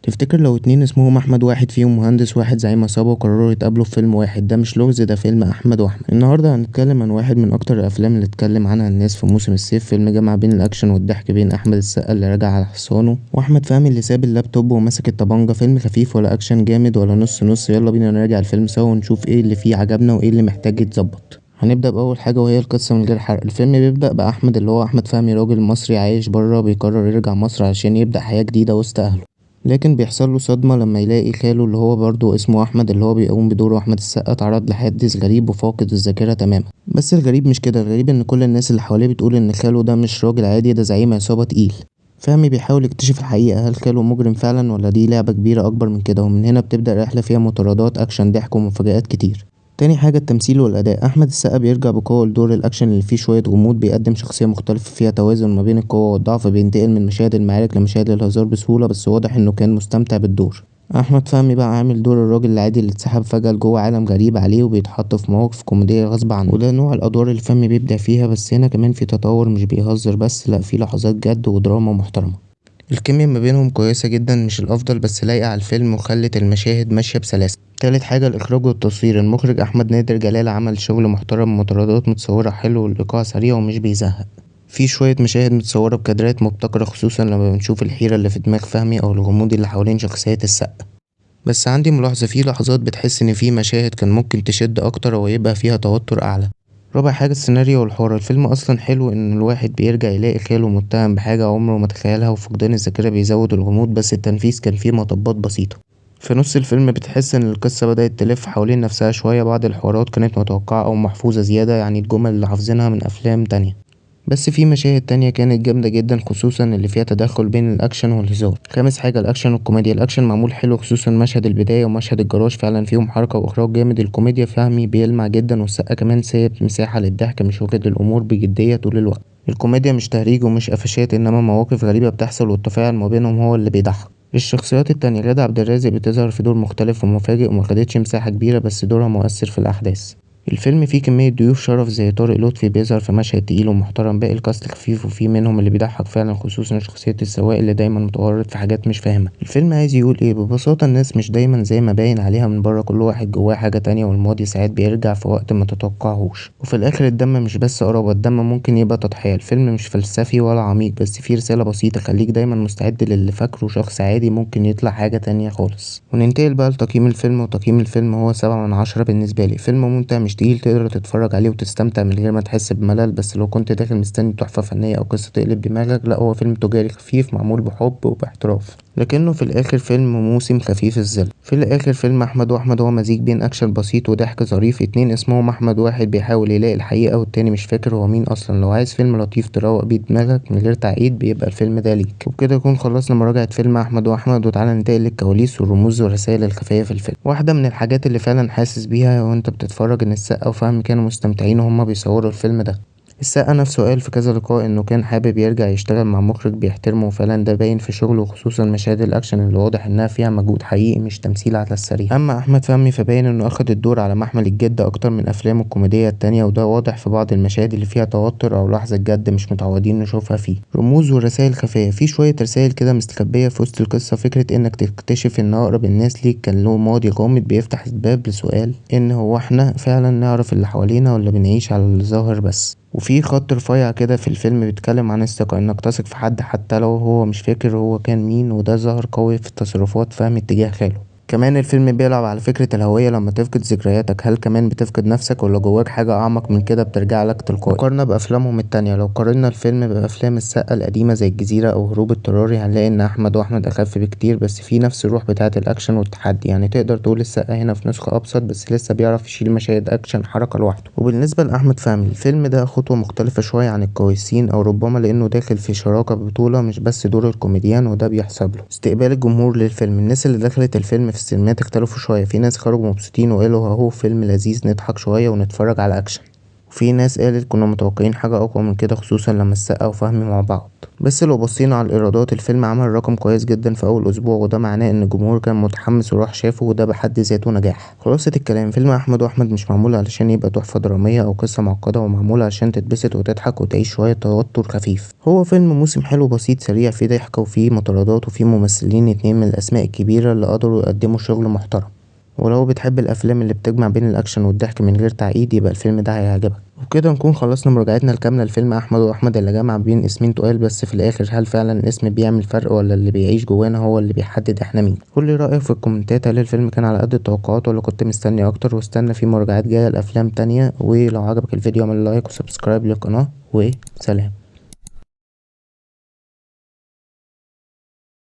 تفتكر لو اتنين اسمهم احمد، واحد فيهم مهندس واحد زعيم عصابة، وقرروا يتقابلوا في فيلم واحد، ده مش لغز؟ ده فيلم احمد واحمد. النهارده هنتكلم عن واحد من اكتر الافلام اللي اتكلم عنها الناس في موسم الصيف، فيلم جمع بين الاكشن والضحك، بين احمد السقا اللي راجع على حصانه واحمد فهمي اللي ساب اللابتوب ومسك الطبانجة. فيلم خفيف ولا اكشن جامد ولا نص نص. يلا بينا نراجع الفيلم سوا ونشوف ايه اللي فيه عجبنا وايه اللي محتاج يتظبط. هنبدأ بأول حاجة وهي القصة من غير حرق. الفيلم بيبدأ بأحمد اللي هو أحمد فهمي، راجل مصري عايش برا، بيقرر يرجع مصر عشان يبدأ حياة جديدة وسط أهله. لكن بيحصل له صدمة لما يلاقي خاله اللي هو برضه اسمه أحمد، اللي هو بيقوم بدوره أحمد السقا، اتعرض لحادث غريب وفاقد الذاكرة تماما. بس الغريب مش كده، الغريب إن كل الناس اللي حواليه بتقول إن خاله ده مش راجل عادي، ده زعيم عصابة تقيل. فهمي بيحاول يكتشف الحقيقة، هل خاله مجرم فعلا ولا دي لعبة كبيرة أكبر من كده؟ ومن هنا بتبدأ رحلة فيها مطاردات، أكشن، ضحك، ومفاجآت كتير. تاني حاجة التمثيل والأداء. أحمد السقا بيرجع بقوة لدور الأكشن اللي فيه شوية غموض، بيقدم شخصية مختلفة فيها توازن ما بين القوة والضعف، بينتقل من مشاهد المعارك لمشاهد الهزار بسهولة، بس واضح إنه كان مستمتع بالدور. أحمد فهمي بقى عامل دور الراجل العادي اللي اتسحب فجأة لجوه عالم غريب عليه وبيتحط في مواقف كوميدية غصب عنه، وده نوع الأدوار اللي فهمي بيبدع فيها. بس هنا كمان في تطور، مش بيهزر بس، لأ، في لحظات جد ودراما محترمة. الكيميا ما بينهم كويسة جدا، مش الأفضل بس لايقة على الفيلم وخلت المشاهد ماشية بسلاسة. تالت حاجة الإخراج والتصوير. المخرج أحمد نادر جلال عمل شغل محترم، مطاردات متصورة حلو والإيقاع سريع ومش بيزهق. في شوية مشاهد متصورة بكادرات مبتكرة، خصوصا لما بنشوف الحيرة اللي في دماغ فهمي أو الغموض اللي حوالين شخصية السقا. بس عندي ملاحظة، في لحظات بتحس إن في مشاهد كان ممكن تشد أكتر ويبقى فيها توتر أعلى. رابع حاجة السيناريو والحوار. الفيلم أصلا حلو، إن الواحد بيرجع يلاقي خاله متهم بحاجة عمره ما تخيلها، وفقدان الذاكرة بيزود الغموض، بس التنفيذ كان فيه مطبات بسيطة. في نص الفيلم بتحس إن القصة بدأت تلف حوالين نفسها شوية، بعض الحوارات كانت متوقعة أو محفوظة زيادة، يعني الجمل اللي حافظينها من أفلام تانية. بس في مشاهد تانية كانت جامدة جدا، خصوصا اللي فيها تدخل بين الأكشن والهزار. خامس حاجة الأكشن والكوميديا. الأكشن معمول حلو، خصوصا مشهد البداية ومشهد الجراج، فعلا فيهم حركة وإخراج جامد. الكوميديا فهمي بيلمع جدا، والسقا كمان سايب مساحة للضحك، مش واخد الأمور بجدية طول الوقت. الكوميديا مش تهريج ومش قفشات، إنما مواقف غريبة بتحصل والتفاعل ما بينهم هو اللي بيضحك. الشخصيات التانية، غادة عبد الرازق بتظهر في دور مختلف ومفاجئ، ومخدتش مساحة كبيرة بس دورها مؤثر في الأحداث. الفيلم فيه كمية ضيوف شرف زي طارق لطفي بيظهر في مشهد تقيل ومحترم، باقي الكاست خفيف وفي منهم اللي بيضحك فعلا، خصوصا شخصية السواق اللي دايما متورط في حاجات مش فاهمها. الفيلم عايز يقول ايه؟ ببساطة الناس مش دايما زي ما باين عليها من بره، كل واحد جواه حاجة تانية، والماضي ساعات بيرجع في وقت ما تتوقعهوش. وفي الاخر الدم مش بس قرابة، الدم ممكن يبقى تضحية. الفيلم مش فلسفي ولا عميق، بس فيه رسالة بسيطة، خليك دايما مستعد للي فاكره شخص عادي ممكن يطلع حاجة تانية خالص. وننتقل بقى لتقييم الفيلم. وتقييم الفيلم هو 7/10 بالنسبة لي. فيلم ممتع مش تقيل، تقدر تتفرج عليه وتستمتع من غير ما تحس بملل، بس لو كنت داخل مستني تحفة فنية أو قصة تقلب دماغك، لأ، هو فيلم تجاري خفيف معمول بحب وباحتراف، لكنه في الآخر فيلم موسم خفيف الظل. في الآخر فيلم أحمد وأحمد هو مزيج بين أكشن بسيط وضحك ظريف. اتنين اسمهم أحمد، واحد بيحاول يلاقي الحقيقة والتاني مش فاكر هو مين أصلا. لو عايز فيلم لطيف تروق بيه دماغك من غير تعقيد، بيبقى الفيلم ده ليك. وبكده نكون خلصنا مراجعة فيلم أحمد وأحمد، وتعالى ننتقل للكواليس والرموز والرسائل الخفية في الفيلم. واحدة من الحاجات اللي فعلا حاسس بيها وانت بتتفرج إن السقا وفهمي كانوا مستمتعين وهما بيصوروا الفيلم ده. السقا نفسه قال في كذا لقاء انه كان حابب يرجع يشتغل مع مخرج بيحترمه، وفعلا ده باين في شغله، خصوصا مشاهد الاكشن اللي واضح انها فيها مجهود حقيقي مش تمثيل على السريع. اما احمد فهمي فباين انه اخد الدور على محمل الجد اكتر من افلامه الكوميديه التانية، وده واضح في بعض المشاهد اللي فيها توتر او لحظه جد مش متعودين نشوفها فيه. رموز ورسائل خفيه. في شويه رسائل كده مستخبيه في وسط القصه، فكره انك تكتشف ان اقرب الناس ليك كان له ماضي غامض بيفتح الباب لسؤال، ان هو احنا فعلا نعرف اللي حوالينا ولا بنعيش على الظاهر بس. وفي خط رفيع كده في الفيلم بيتكلم عن الثقة، انك تثق في حد حتى لو هو مش فاكر هو كان مين، وده ظهر قوي في تصرفات فهمي اتجاه خاله. كمان الفيلم بيلعب على فكرة الهوية، لما تفقد ذكرياتك هل كمان بتفقد نفسك ولا جواك حاجة أعمق من كده بترجع لك تلقائي. مقارنة بأفلامهم التانية. لو قارنا الفيلم بأفلام السقا القديمة زي الجزيرة أو هروب اضطراري، هنلاقي إن أحمد وأحمد أخف بكتير، بس في نفس الروح بتاعة الأكشن والتحدي. يعني تقدر تقول السقا هنا في نسخة أبسط، بس لسه بيعرف يشيل مشاهد أكشن حركة لوحده. وبالنسبة لأحمد فهمي، الفيلم ده خطوة مختلفة شوية عن الكويسين، أو ربما لأنه داخل في شراكة بطولة مش بس دور الكوميديان، وده بيحسب له. استقبال الجمهور للفيلم. الناس اللي دخلت الفيلم في السينمات اختلفوا شوية، في ناس خرجوا مبسوطين وقالوا اهو فيلم لذيذ نضحك شوية ونتفرج على أكشن، وفي ناس قالت كنا متوقعين حاجة أقوى من كده، خصوصا لما السقا وفهمي مع بعض. بس لو بصينا على الإيرادات، الفيلم عمل رقم كويس جدا في أول أسبوع، وده معناه إن الجمهور كان متحمس وراح شافه، وده بحد ذاته نجاح. خلاصة الكلام، فيلم أحمد وأحمد مش معمول علشان يبقى تحفة درامية أو قصة معقدة، ومعمول علشان تتبسط وتضحك وتعيش شوية توتر خفيف. هو فيلم موسم حلو بسيط سريع، فيه ضحكة وفيه مطاردات وفيه ممثلين اتنين من الأسماء الكبيرة اللي قدروا يقدموا شغل محترم. ولو بتحب الافلام اللي بتجمع بين الاكشن والضحك من غير تعقيد، يبقى الفيلم ده هيعجبك. وبكده نكون خلصنا مراجعتنا الكامله لفيلم احمد واحمد، اللي جمع بين اسمين تقال، بس في الاخر هل فعلا الاسم بيعمل فرق ولا اللي بيعيش جوانا هو اللي بيحدد احنا مين؟ قول لي رايك في الكومنتات، هل الفيلم كان على قد التوقعات ولا كنت مستني اكتر؟ واستنى في مراجعات جايه لافلام تانية. ولو عجبك الفيديو اعمل لايك وسبسكرايب للقناه، وسلام.